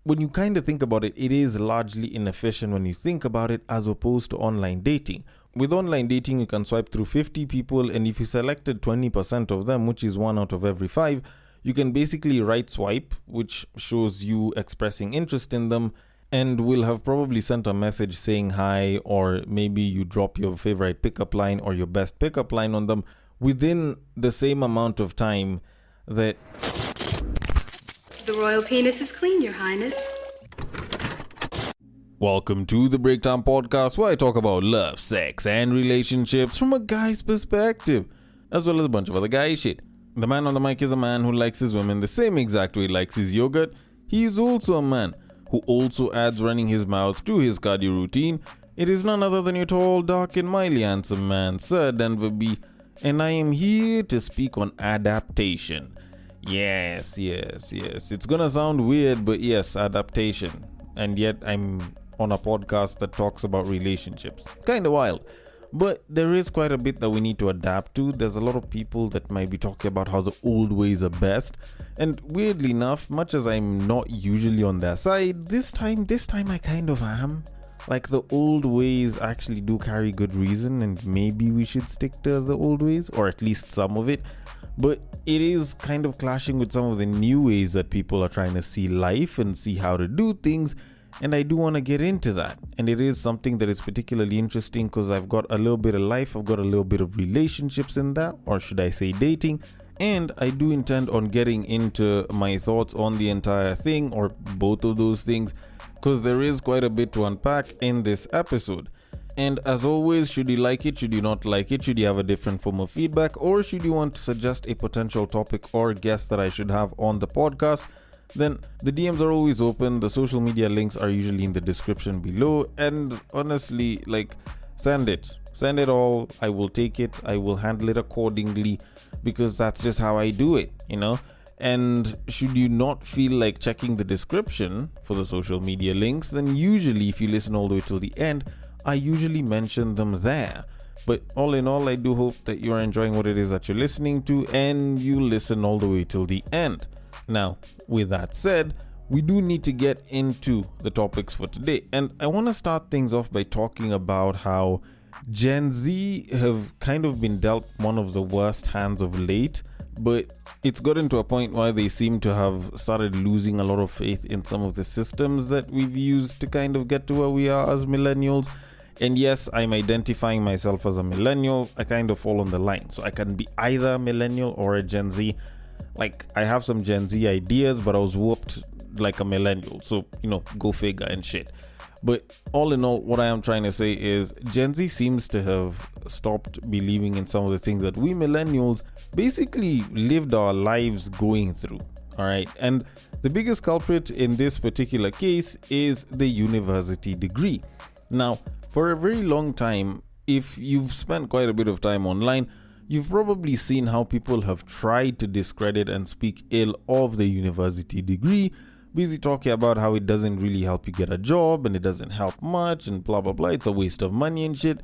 when you kind of think about it, it is largely inefficient when you think about it as opposed to online dating. With online dating, you can swipe through 50 people, and if you selected 20% of them, which is 1 out of every 5, you can basically right swipe, which shows you expressing interest in them, and will have probably sent a message saying hi, or maybe you drop your favorite pickup line or your best pickup line on them within the same amount of time that... The royal penis is clean, Your Highness. Welcome to the Breaktime Podcast, where I talk about love, sex, and relationships from a guy's perspective, as well as a bunch of other guy shit. The man on the mic is a man who likes his women the same exact way he likes his yogurt. He is also a man who also adds running his mouth to his cardio routine. It is none other than your tall, dark, and mildly handsome man, Sir Denver B. And I am here to speak on adaptation. Yes. It's gonna sound weird, but yes, adaptation. And yet I'm on a podcast that talks about relationships. Kinda wild. But there is quite a bit that we need to adapt to. There's a lot of people that might be talking about how the old ways are best. And weirdly enough, much as I'm not usually on their side, this time I kind of am. Like, the old ways actually do carry good reason, and maybe we should stick to the old ways, or at least some of it. But it is kind of clashing with some of the new ways that people are trying to see life and see how to do things. And I do want to get into that. And it is something that is particularly interesting because I've got a little bit of life, I've got a little bit of relationships in that, or should I say dating. And I do intend on getting into my thoughts on the entire thing, or both of those things, because there is quite a bit to unpack in this episode. And as always, should you like it, should you not like it, should you have a different form of feedback, or should you want to suggest a potential topic or guest that I should have on the podcast, then the DMs are always open. The social media links are usually in the description below. And honestly, send it all. I will take it. I will handle it accordingly, because that's just how I do it, And should you not feel like checking the description for the social media links, then usually, if you listen all the way till the end, I usually mention them there. But all in all, I do hope that you are enjoying what it is that you're listening to, and you listen all the way till the end. Now, with that said, we do need to get into the topics for today. And I want to start things off by talking about how Gen Z have kind of been dealt one of the worst hands of late, but it's gotten to a point where they seem to have started losing a lot of faith in some of the systems that we've used to kind of get to where we are as millennials. And yes, I'm identifying myself as a millennial. I kind of fall on the line. So I can be either a millennial or a Gen Z. I have some Gen Z ideas, but I was whooped like a millennial. So, go figure and shit. But all in all, what I am trying to say is Gen Z seems to have stopped believing in some of the things that we millennials basically lived our lives going through. All right. And the biggest culprit in this particular case is the university degree. Now, for a very long time, if you've spent quite a bit of time online, you've probably seen how people have tried to discredit and speak ill of the university degree, busy talking about how it doesn't really help you get a job and it doesn't help much and blah blah blah, it's a waste of money and shit.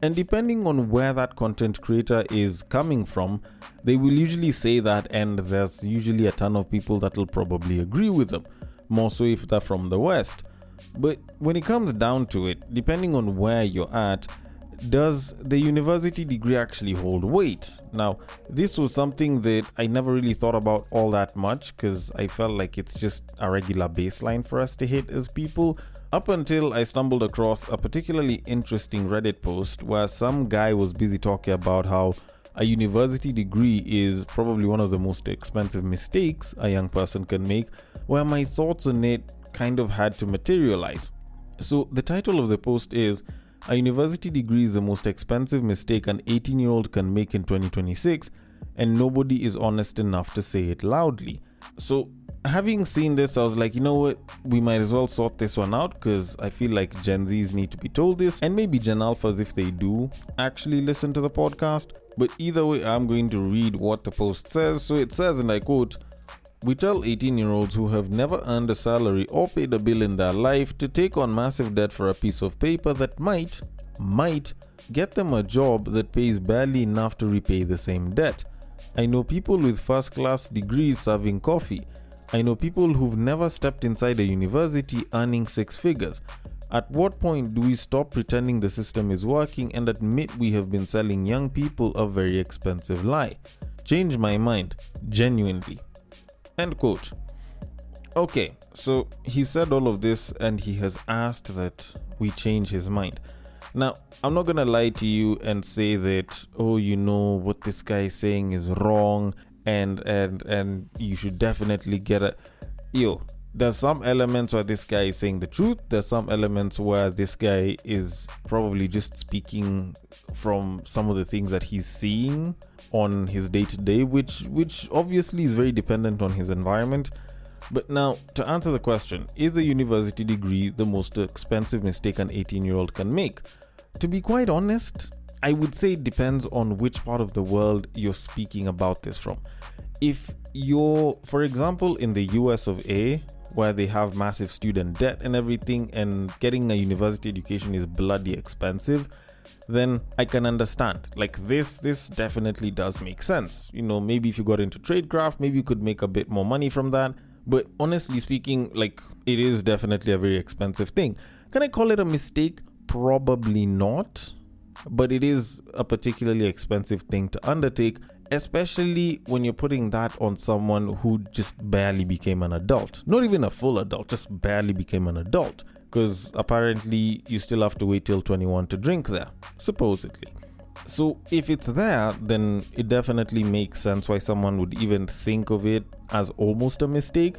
And depending on where that content creator is coming from, they will usually say that, and there's usually a ton of people that will probably agree with them, more so if they're from the West. But when it comes down to it, depending on where you're at, does the university degree actually hold weight? Now, this was something that I never really thought about all that much, because I felt like it's just a regular baseline for us to hit as people, up until I stumbled across a particularly interesting Reddit post where some guy was busy talking about how a university degree is probably one of the most expensive mistakes a young person can make, where my thoughts on it kind of had to materialize. So the title of the post is, "A university degree is the most expensive mistake an 18-year-old can make in 2026, and nobody is honest enough to say it loudly." So having seen this, I was like, you know what, we might as well sort this one out, because I feel like Gen Zs need to be told this, and maybe Gen Alphas if they do actually listen to the podcast. But either way, I'm going to read what the post says. So it says, and I quote, "We tell 18-year-olds who have never earned a salary or paid a bill in their life to take on massive debt for a piece of paper that might get them a job that pays barely enough to repay the same debt. I know people with first-class degrees serving coffee. I know people who've never stepped inside a university earning six figures. At what point do we stop pretending the system is working and admit we have been selling young people a very expensive lie? Change my mind, genuinely. End quote. Okay, so he said all of this and he has asked that we change his mind. Now, I'm not gonna lie to you and say that, oh, you know, what this guy is saying is wrong and you should definitely get it. There's some elements where this guy is saying the truth. There's some elements where this guy is probably just speaking from some of the things that he's seeing on his day-to-day, which obviously is very dependent on his environment. But now, to answer the question, is a university degree the most expensive mistake an 18-year-old can make? To be quite honest, I would say it depends on which part of the world you're speaking about this from. If you're, for example, in the US of A, where they have massive student debt and everything, and getting a university education is bloody expensive, then I can understand. Like this definitely does make sense. Maybe if you got into tradecraft, maybe you could make a bit more money from that. But honestly speaking, like, it is definitely a very expensive thing. Can I call it a mistake? Probably not. But it is a particularly expensive thing to undertake, especially when you're putting that on someone who just barely became an adult. Not even a full adult, just barely became an adult. Because apparently you still have to wait till 21 to drink there, supposedly. So if it's there, then it definitely makes sense why someone would even think of it as almost a mistake.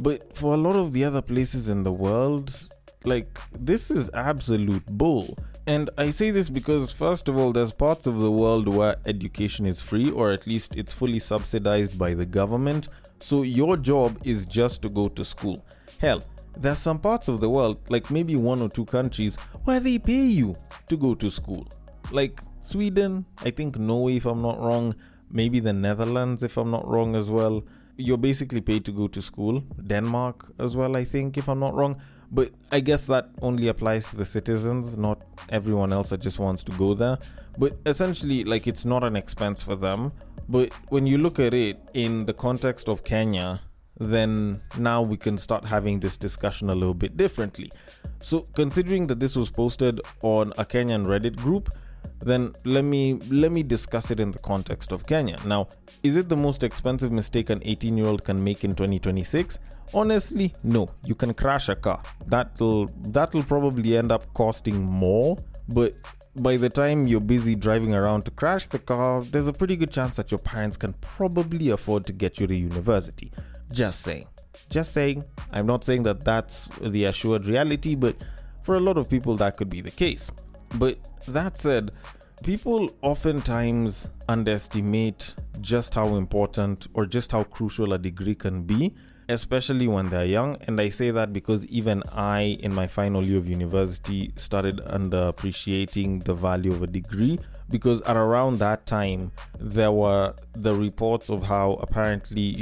But for a lot of the other places in the world, like, this is absolute bull. And I say this because, first of all, there's parts of the world where education is free, or at least it's fully subsidized by the government. So your job is just to go to school. Hell, there's some parts of the world, like maybe one or two countries, where they pay you to go to school. Like Sweden, I think Norway, if I'm not wrong, maybe the Netherlands, if I'm not wrong as well. You're basically paid to go to school. Denmark as well, I think, if I'm not wrong. But I guess that only applies to the citizens, not everyone else that just wants to go there. But essentially, like, it's not an expense for them. But when you look at it in the context of Kenya, then now we can start having this discussion a little bit differently. So considering that this was posted on a Kenyan Reddit group, then let me discuss it in the context of Kenya. Now, is it the most expensive mistake an 18-year-old can make in 2026? Honestly, no. You can crash a car. That'll probably end up costing more, but by the time you're busy driving around to crash the car, there's a pretty good chance that your parents can probably afford to get you to university. Just saying. I'm not saying that that's the assured reality, but for a lot of people that could be the case. But that said, people oftentimes underestimate just how important or just how crucial a degree can be, especially when they're young. And I say that because even I, in my final year of university, started underappreciating the value of a degree, because at around that time, there were the reports of how apparently,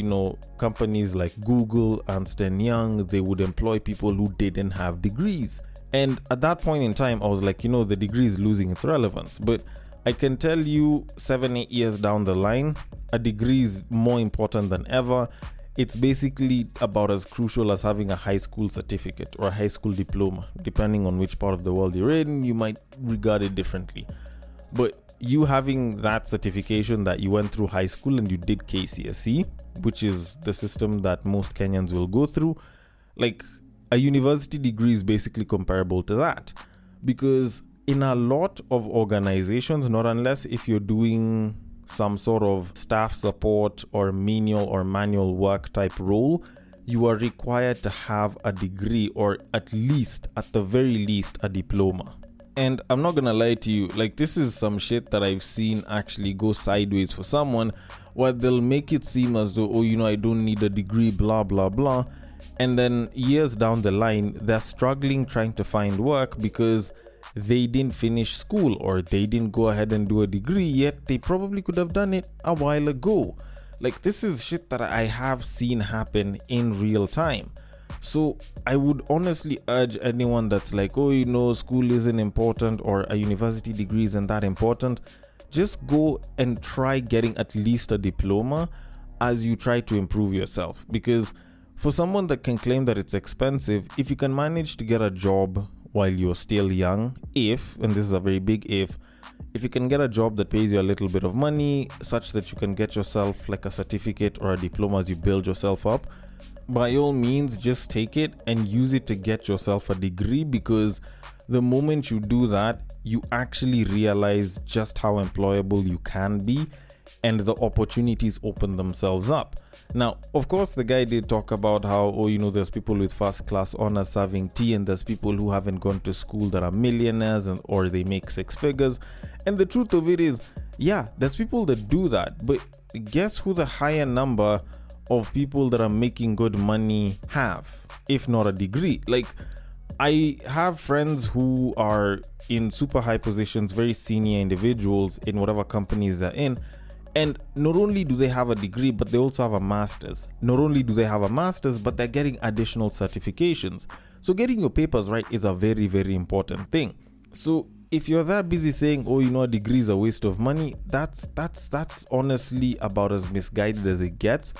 companies like Google, Ernst & Young, they would employ people who didn't have degrees. And at that point in time, I was like, the degree is losing its relevance. But I can tell you 7-8 years down the line, a degree is more important than ever. It's basically about as crucial as having a high school certificate or a high school diploma. Depending on which part of the world you're in, you might regard it differently. But you having that certification that you went through high school and you did KCSE, which is the system that most Kenyans will go through, like, a university degree is basically comparable to that. Because in a lot of organizations, not unless if you're doing some sort of staff support or menial or manual work type role, you are required to have a degree, or at the very least, a diploma. And I'm not gonna lie to you, like, this is some shit that I've seen actually go sideways for someone, where they'll make it seem as though, I don't need a degree, blah, blah, blah. And then years down the line, they're struggling trying to find work because they didn't finish school or they didn't go ahead and do a degree, yet they probably could have done it a while ago. Like, this is shit that I have seen happen in real time. So I would honestly urge anyone that's like, school isn't important or a university degree isn't that important, just go and try getting at least a diploma as you try to improve yourself. Because For someone that can claim that it's expensive, if you can manage to get a job while you're still young, and this is a very big if you can get a job that pays you a little bit of money such that you can get yourself like a certificate or a diploma as you build yourself up, by all means, just take it and use it to get yourself a degree, because the moment you do that, you actually realize just how employable you can be and the opportunities open themselves up. Now, of course, the guy did talk about how, there's people with first class honors serving tea, and there's people who haven't gone to school that are millionaires or they make six figures. And the truth of it is, yeah, there's people that do that. But guess who the higher number of people that are making good money have, if not a degree? Like, I have friends who are in super high positions, very senior individuals in whatever companies they're in. And not only do they have a degree, but they also have a master's. Not only do they have a master's, but they're getting additional certifications. So getting your papers right is a very, very important thing. So if you're that busy saying, a degree is a waste of money, that's honestly about as misguided as it gets.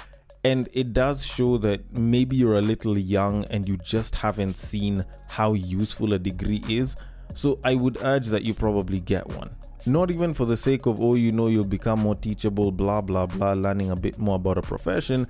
And it does show that maybe you're a little young and you just haven't seen how useful a degree is. So I would urge that you probably get one. Not even for the sake of, you'll become more teachable, blah, blah, blah, learning a bit more about a profession,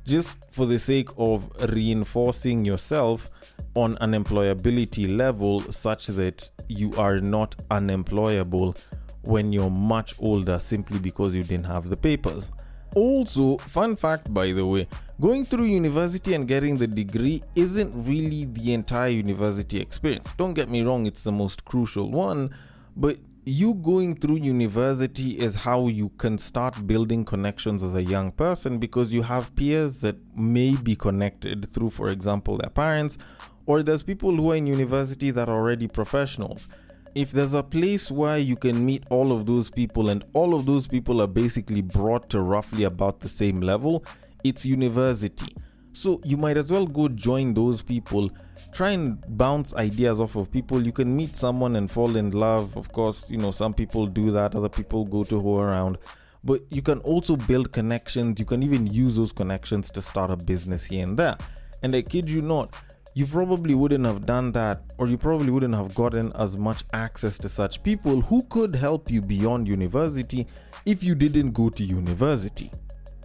just for the sake of reinforcing yourself on an employability level such that you are not unemployable when you're much older simply because you didn't have the papers. Also, fun fact by the way, going through university and getting the degree isn't really the entire university experience. Don't get me wrong, it's the most crucial one, but you going through university is how you can start building connections as a young person, because you have peers that may be connected through, for example, their parents, or there's people who are in university that are already professionals. If there's a place where you can meet all of those people and all of those people are basically brought to roughly about the same level, it's university. So you might as well go join those people, try and bounce ideas off of people. You can meet someone and fall in love. Of course, some people do that, other people go to who around. But you can also build connections. You can even use those connections to start a business here and there. And I kid you not, you probably wouldn't have done that, or you probably wouldn't have gotten as much access to such people who could help you beyond university if you didn't go to university.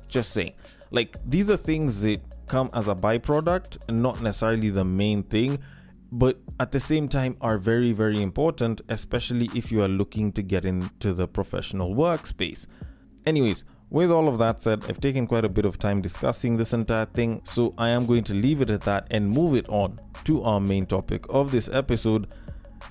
Just saying. Like, these are things that come as a byproduct and not necessarily the main thing, but at the same time are very, very important, especially if you are looking to get into the professional workspace. Anyways, with all of that said, I've taken quite a bit of time discussing this entire thing, so I am going to leave it at that and move it on to our main topic of this episode.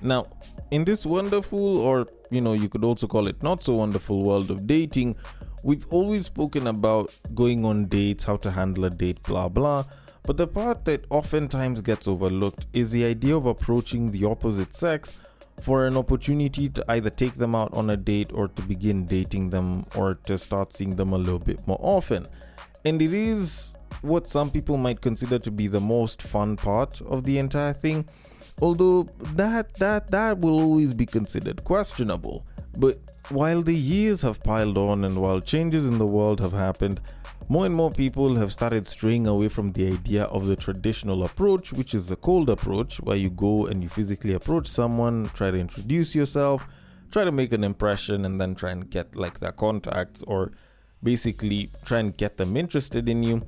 Now, in this wonderful, or you could also call it not so wonderful world of dating, we've always spoken about going on dates, how to handle a date, blah blah, but the part that oftentimes gets overlooked is the idea of approaching the opposite sex for an opportunity to either take them out on a date or to begin dating them or to start seeing them a little bit more often. And it is what some people might consider to be the most fun part of the entire thing, although that will always be considered questionable. But while the years have piled on and while changes in the world have happened, more and more people have started straying away from the idea of the traditional approach, which is the cold approach, where you go and you physically approach someone, try to introduce yourself, try to make an impression, and then try and get their contacts, or basically try and get them interested in you,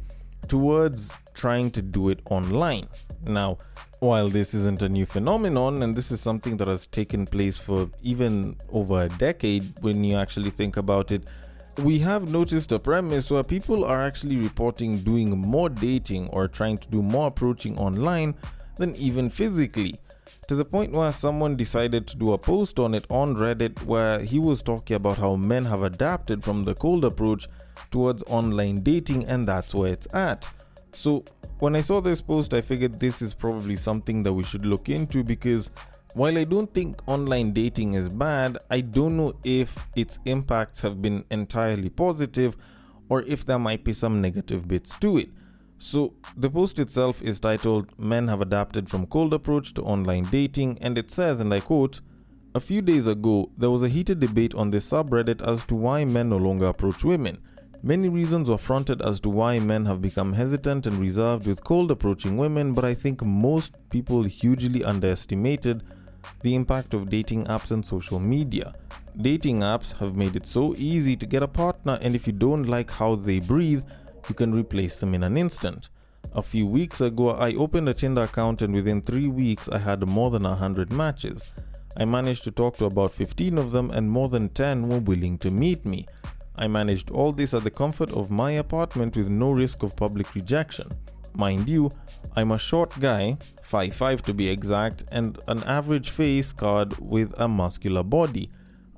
towards trying to do it online. Now, while this isn't a new phenomenon, and this is something that has taken place for even over a decade when you actually think about it, we have noticed a premise where people are actually reporting doing more dating or trying to do more approaching online than even physically, to the point where someone decided to do a post on it on Reddit where he was talking about how men have adapted from the cold approach towards online dating, and that's where it's at. So when I saw this post, I figured this is probably something that we should look into, because while I don't think online dating is bad, I don't know if its impacts have been entirely positive or if there might be some negative bits to it. So the post itself is titled "Men Have Adapted from Cold Approach to Online Dating," and it says, and I quote, "A few days ago, there was a heated debate on this subreddit as to why men no longer approach women. Many reasons were fronted as to why men have become hesitant and reserved with cold approaching women, but I think most people hugely underestimated the impact of dating apps and social media. Dating apps have made it so easy to get a partner, and if you don't like how they breathe, you can replace them in an instant. A few weeks ago, I opened a Tinder account, and within 3 weeks, I had more than 100 matches. I managed to talk to about 15 of them, and more than 10 were willing to meet me. I managed all this at the comfort of my apartment with no risk of public rejection. Mind you, I'm a short guy, 5'5" to be exact, and an average face card with a muscular body.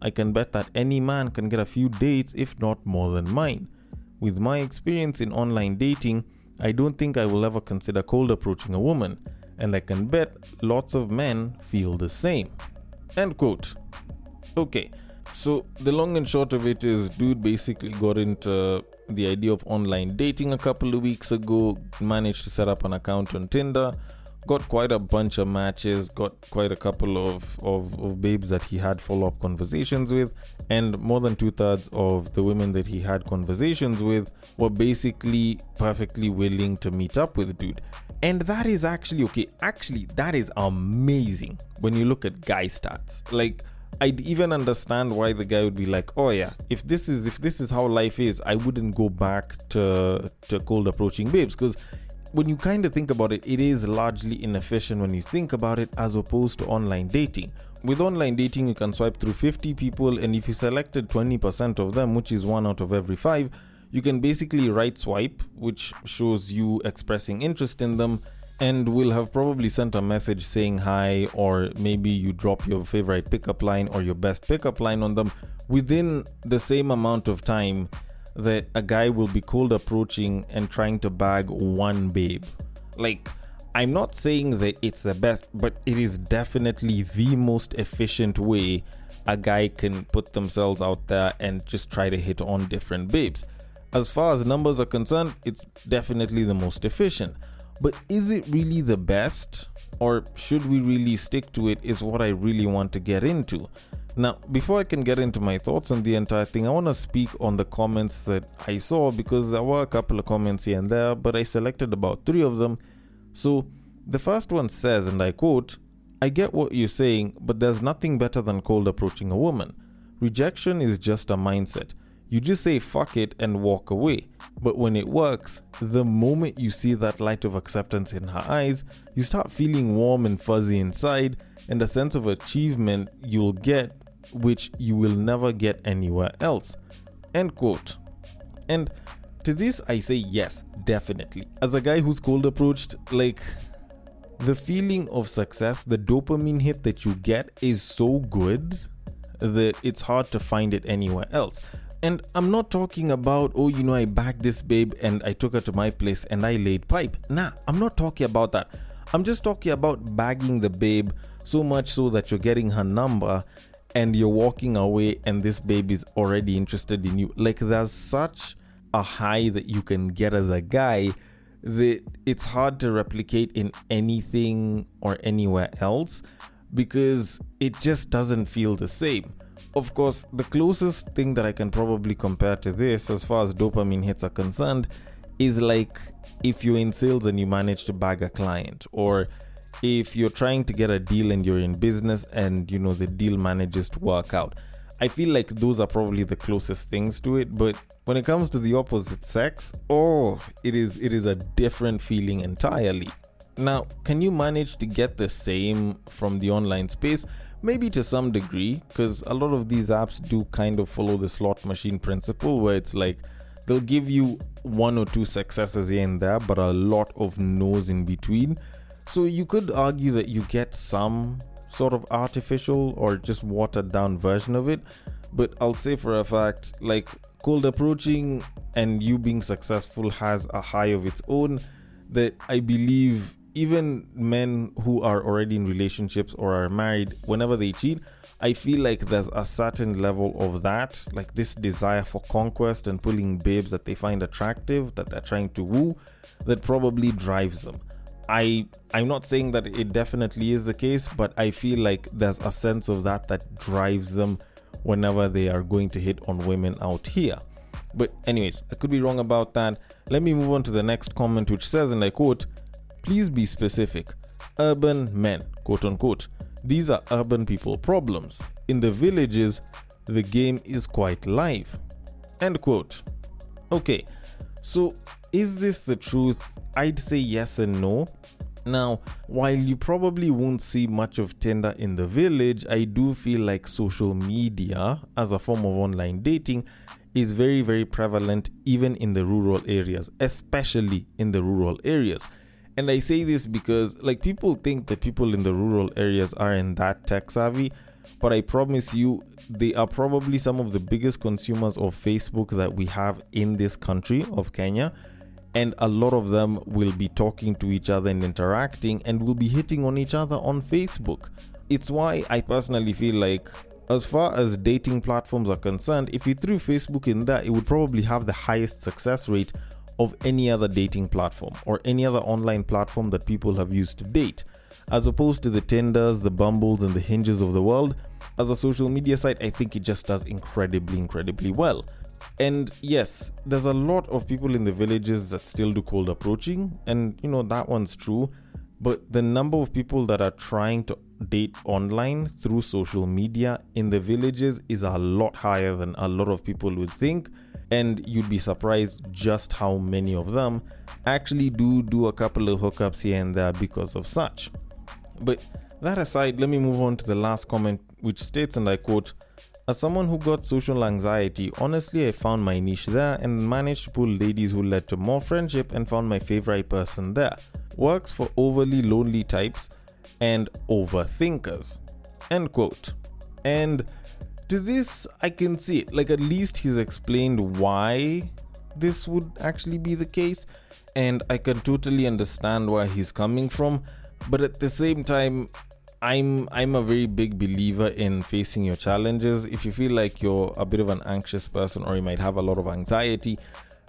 I can bet that any man can get a few dates, if not more than mine. With my experience in online dating, I don't think I will ever consider cold approaching a woman, and I can bet lots of men feel the same. End quote. Okay, so the long and short of it is, dude basically got into the idea of online dating a couple of weeks ago, managed to set up an account on Tinder, got quite a bunch of matches, got quite a couple of babes that he had follow-up conversations with, and more than 2/3 of the women that he had conversations with were basically perfectly willing to meet up with the dude. And that is actually okay. Actually, that is amazing when you look at guy stats. Like, I'd even understand why the guy would be like, oh yeah, if this is how life is, I wouldn't go back to cold approaching babes, because when you kind of think about it, it is largely inefficient when you think about it, as opposed to online dating. With online dating, you can swipe through 50 people, and if you selected 20% of them, which is 1 out of every 5, you can basically right swipe, which shows you expressing interest in them, and will have probably sent a message saying hi, or maybe you drop your favorite pickup line or your best pickup line on them within the same amount of time that a guy will be cold approaching and trying to bag one babe. Like, I'm not saying that it's the best, but it is definitely the most efficient way a guy can put themselves out there and just try to hit on different babes. As far as numbers are concerned, it's definitely the most efficient. But is it really the best? Or should we really stick to it, is what I really want to get into. Now, before I can get into my thoughts on the entire thing, I want to speak on the comments that I saw, because there were a couple of comments here and there, but I selected about 3 of them. So the first one says, and I quote, "I get what you're saying, but there's nothing better than cold approaching a woman. Rejection is just a mindset. You just say fuck it and walk away. But when it works, the moment you see that light of acceptance in her eyes, you start feeling warm and fuzzy inside, and a sense of achievement you'll get, which you will never get anywhere else." End quote. And to this I say yes, definitely. As a guy who's cold approached, like, the feeling of success, the dopamine hit that you get is so good that it's hard to find it anywhere else. And I'm not talking about, oh, you know, I bagged this babe and I took her to my place and I laid pipe. Nah, I'm not talking about that. I'm just talking about bagging the babe so much so that you're getting her number and you're walking away and this babe is already interested in you. Like, there's such a high that you can get as a guy that it's hard to replicate in anything or anywhere else, because it just doesn't feel the same. Of course, the closest thing that I can probably compare to this, as far as dopamine hits are concerned, is like if you're in sales and you manage to bag a client, or if you're trying to get a deal and you're in business and, you know, the deal manages to work out. I feel like those are probably the closest things to it. But when it comes to the opposite sex, it is a different feeling entirely. Now, can you manage to get the same from the online space? Maybe to some degree, because a lot of these apps do kind of follow the slot machine principle, where it's like they'll give you 1 or 2 successes here and there, but a lot of no's in between. So you could argue that you get some sort of artificial or just watered down version of it. But I'll say for a fact, like, cold approaching and you being successful has a high of its own that I believe even men who are already in relationships or are married, whenever they cheat, I feel like there's a certain level of that, like this desire for conquest and pulling babes that they find attractive, that they're trying to woo, that probably drives them. I'm not saying that it definitely is the case, but I feel like there's a sense of that drives them whenever they are going to hit on women out here. But anyways, I could be wrong about that. Let me move on to the next comment, which says, and I quote, "Please be specific. Urban men, quote unquote. These are urban people problems. In the villages, the game is quite live." End quote. Okay, so is this the truth? I'd say yes and no. Now, while you probably won't see much of Tinder in the village, I do feel like social media as a form of online dating is very, very prevalent even in the rural areas, especially in the rural areas. And I say this because like people think that people in the rural areas aren't that tech savvy, but I promise you they are probably some of the biggest consumers of Facebook that we have in this country of Kenya. And a lot of them will be talking to each other and interacting and will be hitting on each other on Facebook. It's why I personally feel like as far as dating platforms are concerned, if you threw Facebook in there, it would probably have the highest success rate of any other dating platform or any other online platform that people have used to date. As opposed to the Tinders, the Bumbles, and the Hinges of the world, as a social media site, I think it just does incredibly well. And yes, there's a lot of people in the villages that still do cold approaching, and that one's true. But the number of people that are trying to date online through social media in the villages is a lot higher than a lot of people would think. And you'd be surprised just how many of them actually do a couple of hookups here and there because of such. But that aside, let me move on to the last comment, which states, and I quote, "As someone who got social anxiety, honestly, I found my niche there and managed to pull ladies who led to more friendship and found my favorite person there. Works for overly lonely types and overthinkers." End quote. And to this, I can see it. Like, at least he's explained why this would actually be the case. And I can totally understand where he's coming from. But at the same time, I'm a very big believer in facing your challenges. If you feel like you're a bit of an anxious person or you might have a lot of anxiety,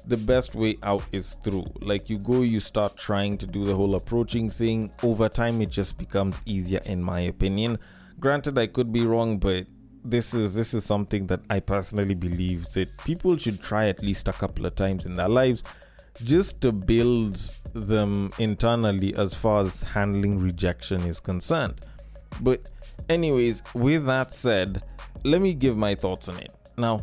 the best way out is through. Like you start trying to do the whole approaching thing. Over time, it just becomes easier, in my opinion. Granted, I could be wrong, but this is something that I personally believe that people should try at least a couple of times in their lives, just to build them internally as far as handling rejection is concerned. But anyways, with that said, let me give my thoughts on it. Now,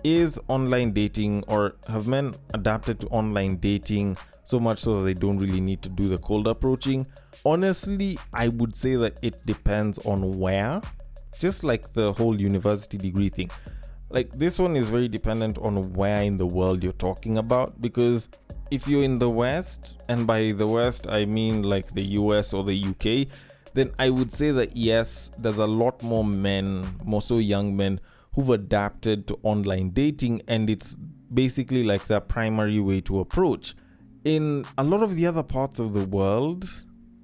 is online dating, or have men adapted to online dating so much so that they don't really need to do the cold approaching? Honestly, I would say that it depends on where. Just like the whole university degree thing. Like, this one is very dependent on where in the world you're talking about, because if you're in the West, and by the West I mean like the US or the UK, then I would say that yes, there's a lot more men, more so young men, who've adapted to online dating, and it's basically like their primary way to approach. In a lot of the other parts of the world,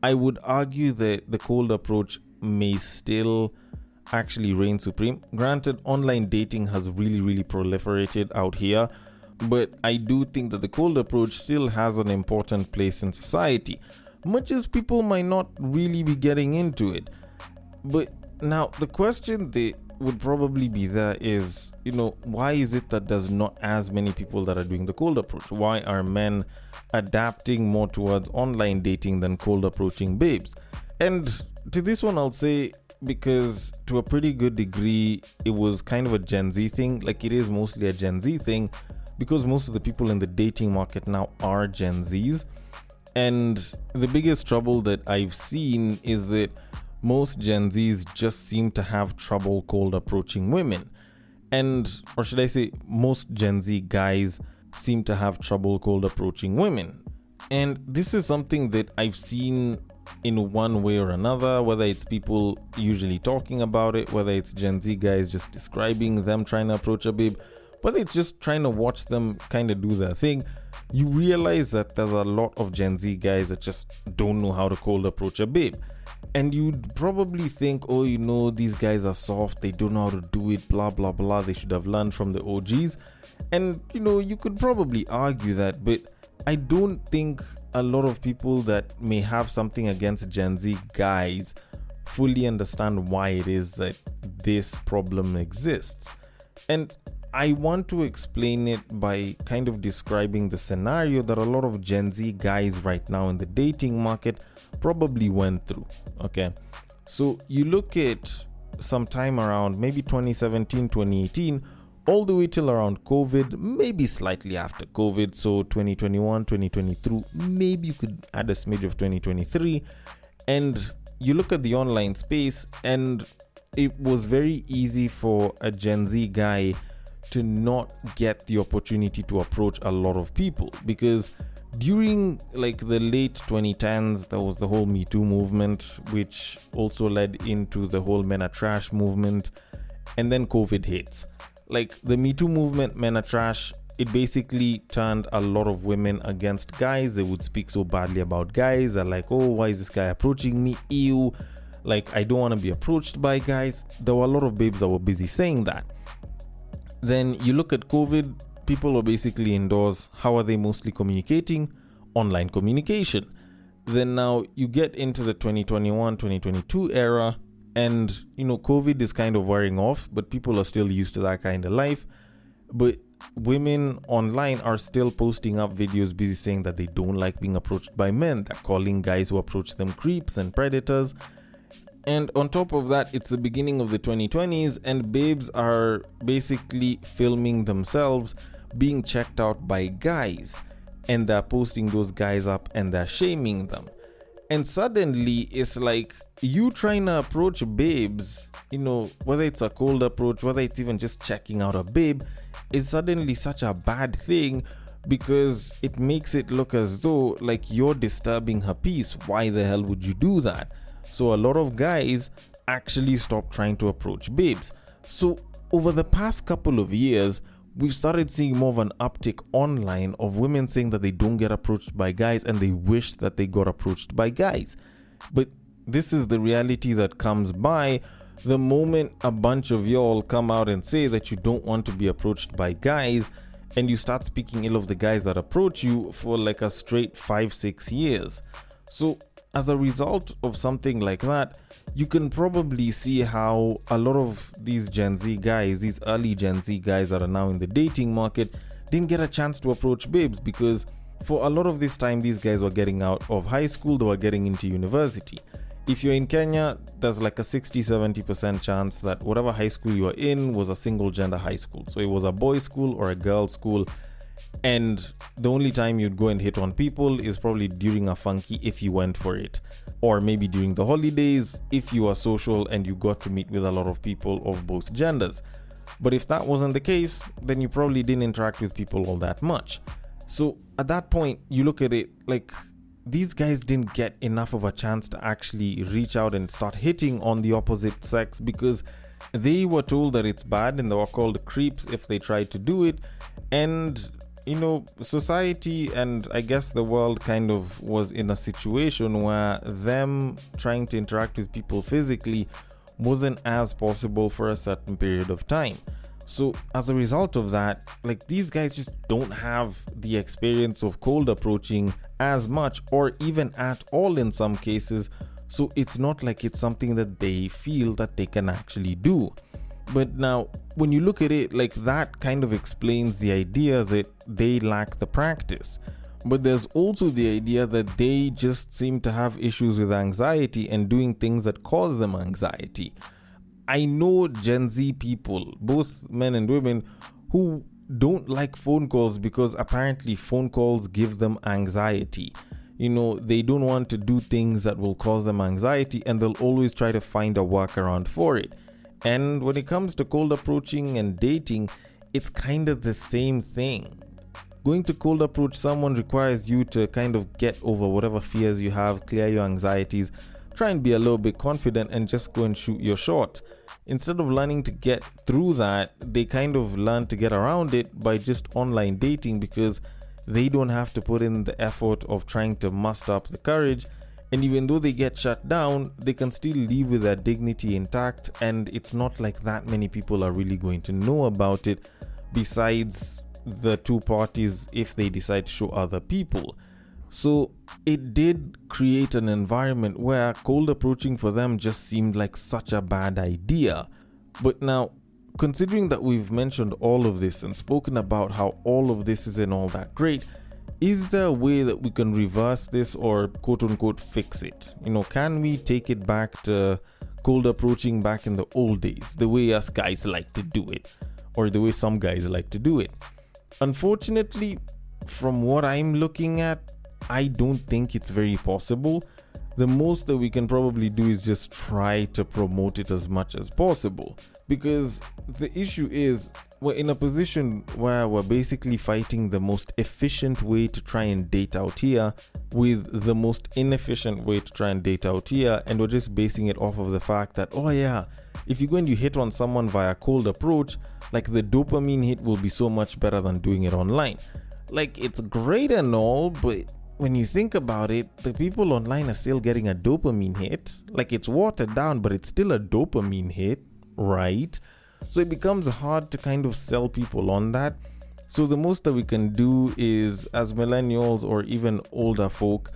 I would argue that the cold approach may still actually reign supreme. Granted, online dating has really proliferated out here, but I do think that the cold approach still has an important place in society, much as people might not really be getting into it. But now the question that would probably be there is, why is it that there's not as many people that are doing the cold approach? Why are men adapting more towards online dating than cold approaching babes? And to this one, I'll say, because to a pretty good degree, it was kind of a Gen Z thing. Like, it is mostly a Gen Z thing, because most of the people in the dating market now are Gen Zs. And the biggest trouble that I've seen is that most Gen Zs just seem to have trouble cold approaching women. Or should I say, most Gen Z guys seem to have trouble cold approaching women. And this is something that I've seen in one way or another, whether it's people usually talking about it, whether it's Gen Z guys just describing them trying to approach a babe, whether it's just trying to watch them kind of do their thing. You realize that there's a lot of Gen Z guys that just don't know how to cold approach a babe. And you'd probably think, these guys are soft, they don't know how to do it, blah blah blah, they should have learned from the OGs. And you could probably argue that, but I don't think a lot of people that may have something against Gen Z guys fully understand why it is that this problem exists. And I want to explain it by kind of describing the scenario that a lot of Gen Z guys right now in the dating market probably went through. Okay. So you look at some time around maybe 2017, 2018, all the way till around COVID, maybe slightly after COVID. So 2021, 2022, maybe you could add a smidge of 2023. And you look at the online space, and it was very easy for a Gen Z guy to not get the opportunity to approach a lot of people, because during like the late 2010s, there was the whole Me Too movement, which also led into the whole Men Are Trash movement. And then COVID hits. Like the Me Too movement, Men Are Trash, it basically turned a lot of women against guys. They would speak so badly about guys. They're like, oh, why is this guy approaching me? Ew. Like, I don't want to be approached by guys. There were a lot of babes that were busy saying that. Then you look at COVID, people were basically indoors. How are they mostly communicating? Online communication. Then now you get into the 2021, 2022 era, and COVID is kind of wearing off, but people are still used to that kind of life. But women online are still posting up videos busy saying that they don't like being approached by men. They're calling guys who approach them creeps and predators. And on top of that, it's the beginning of the 2020s, and babes are basically filming themselves being checked out by guys, and they're posting those guys up and they're shaming them. And suddenly it's like you trying to approach babes, whether it's a cold approach, whether it's even just checking out a babe, is suddenly such a bad thing, because it makes it look as though like you're disturbing her peace. Why the hell would you do that? So a lot of guys actually stopped trying to approach babes. So over the past couple of years, we've started seeing more of an uptick online of women saying that they don't get approached by guys and they wish that they got approached by guys. But this is the reality that comes by the moment a bunch of y'all come out and say that you don't want to be approached by guys, and you start speaking ill of the guys that approach you for like a straight 5-6 years. So as a result of something like that, you can probably see how a lot of these Gen Z guys, these early Gen Z guys that are now in the dating market, didn't get a chance to approach babes, because for a lot of this time, these guys were getting out of high school, they were getting into university. If you're in Kenya, there's like a 60-70% chance that whatever high school you were in was a single gender high school. So it was a boys' school or a girls' school. And the only time you'd go and hit on people is probably during a funky, if you went for it. Or maybe during the holidays, if you are social and you got to meet with a lot of people of both genders. But if that wasn't the case, then you probably didn't interact with people all that much. So at that point, you look at it like these guys didn't get enough of a chance to actually reach out and start hitting on the opposite sex, because they were told that it's bad and they were called creeps if they tried to do it. And society and I guess the world kind of was in a situation where them trying to interact with people physically wasn't as possible for a certain period of time. So as a result of that, like these guys just don't have the experience of cold approaching as much, or even at all in some cases. So it's not like it's something that they feel that they can actually do. But now, when you look at it, like that kind of explains the idea that they lack the practice. But there's also the idea that they just seem to have issues with anxiety and doing things that cause them anxiety. I know Gen Z people, both men and women, who don't like phone calls because apparently phone calls give them anxiety. They don't want to do things that will cause them anxiety, and they'll always try to find a workaround for it. And when it comes to cold approaching and dating, it's kind of the same thing. Going to cold approach someone requires you to kind of get over whatever fears you have, clear your anxieties, try and be a little bit confident and just go and shoot your shot. Instead of learning to get through that, they kind of learn to get around it by just online dating, because they don't have to put in the effort of trying to muster up the courage. And even though they get shut down, they can still leave with their dignity intact, and it's not like that many people are really going to know about it besides the two parties if they decide to show other people. So it did create an environment where cold approaching for them just seemed like such a bad idea. But now, considering that we've mentioned all of this and spoken about how all of this isn't all that great, is there a way that we can reverse this or quote unquote fix it? Can we take it back to cold approaching back in the old days, the way us guys like to do it, or the way some guys like to do it? Unfortunately, from what I'm looking at, I don't think it's very possible. The most that we can probably do is just try to promote it as much as possible, because the issue is we're in a position where we're basically fighting the most efficient way to try and date out here with the most inefficient way to try and date out here, and we're just basing it off of the fact that, oh yeah, if you go and you hit on someone via cold approach, like the dopamine hit will be so much better than doing it online. Like, it's great and all, but when you think about it, the people online are still getting a dopamine hit. Like, it's watered down, but it's still a dopamine hit, right? So it becomes hard to kind of sell people on that. So the most that we can do is, as millennials or even older folk,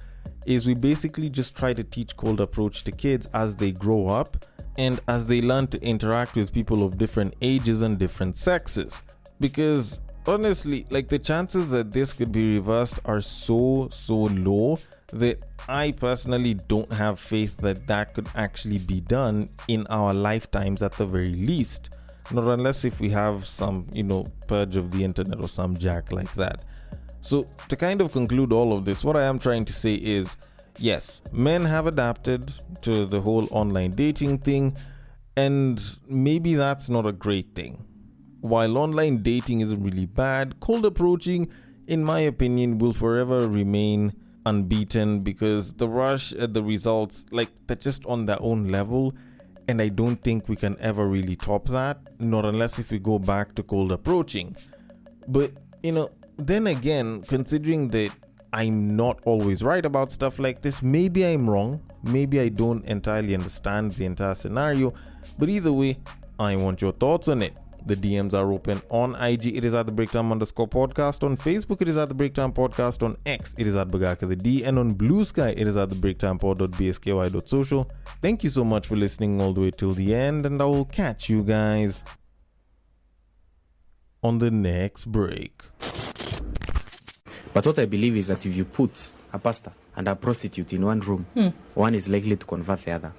is we basically just try to teach cold approach to kids as they grow up and as they learn to interact with people of different ages and different sexes. Because honestly, like, the chances that this could be reversed are so low that I personally don't have faith that that could actually be done in our lifetimes at the very least. Not unless if we have some, purge of the internet or some jack like that. So to kind of conclude all of this, what I am trying to say is, yes, men have adapted to the whole online dating thing, and maybe that's not a great thing. While online dating isn't really bad, cold approaching, in my opinion, will forever remain unbeaten, because the rush at the results, like, they're just on their own level, and I don't think we can ever really top that, not unless if we go back to cold approaching. But, then again, considering that I'm not always right about stuff like this, maybe I'm wrong, maybe I don't entirely understand the entire scenario, but either way, I want your thoughts on it. The DMs are open on IG. It is at the Breaktime_podcast. On Facebook, it is at the Breaktime Podcast. On X, it is at Bagaka the D. And on Bluesky, it is at the breaktimepod.bsky.social. Thank you so much for listening all the way till the end, and I will catch you guys on the next break. But what I believe is that if you put a pastor and a prostitute in one room, one is likely to convert the other.